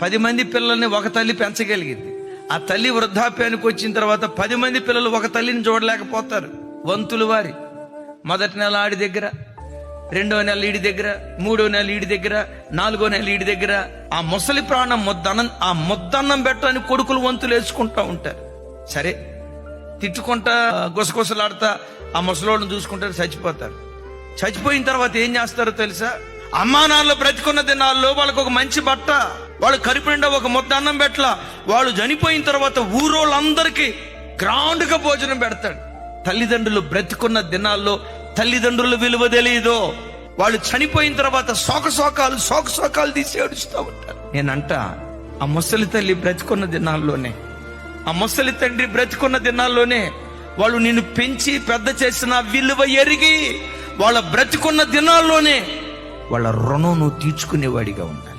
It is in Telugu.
10 మంది పిల్లల్ని ఒక తల్లి పెంచగలిగింది. ఆ తల్లి వృద్ధాప్యానికి వచ్చిన తర్వాత 10 మంది పిల్లలు ఒక తల్లిని చూడలేకపోతారు. వంతులు వారి మొదటి నెల ఆడి దగ్గర, 2వ నెల ఈడి దగ్గర, 3వ నెల ఈడి దగ్గర, 4వ నెల ఈడి దగ్గర. ఆ ముసలి ప్రాణం ముద్దన్నం పెట్టని కొడుకులు వంతులు వేసుకుంటా ఉంటారు. సరే, తిట్టుకుంటా గుసగుసలాడుతా ఆ ముసలోళ్ళని చూసుకుంటారు, చచ్చిపోతారు. చచ్చిపోయిన తర్వాత ఏం చేస్తారో తెలుసా? అమ్మా నాన్నలు బ్రతికున్న దినాల్లో వాళ్ళకు ఒక మంచి బట్ట, వాళ్ళు కడుపు నిండా ఒక ముద్ద అన్నం పెట్టలా. వాళ్ళు చనిపోయిన తర్వాత ఊరోళ్ళందరికీ గ్రాండ్ గా భోజనం పెడతాడు. తల్లిదండ్రులు బ్రతికున్న దినాల్లో తల్లిదండ్రుల విలువ తెలియదు. వాళ్ళు చనిపోయిన తర్వాత శోకాలు తీసి ఏడుస్తూ ఉంటారు. నేనంట, ఆ ముసలి తల్లి బ్రతికున్న దినాల్లోనే, ఆ ముసలి తండ్రి బ్రతికున్న దినాల్లోనే వాళ్ళు నిన్ను పెంచి పెద్ద చేసిన విలువ ఎరిగి వాళ్ళ బ్రతికున్న దినాల్లోనే వాళ్ళ రుణం నువ్వు తీర్చుకునేవాడిగా ఉండాలి.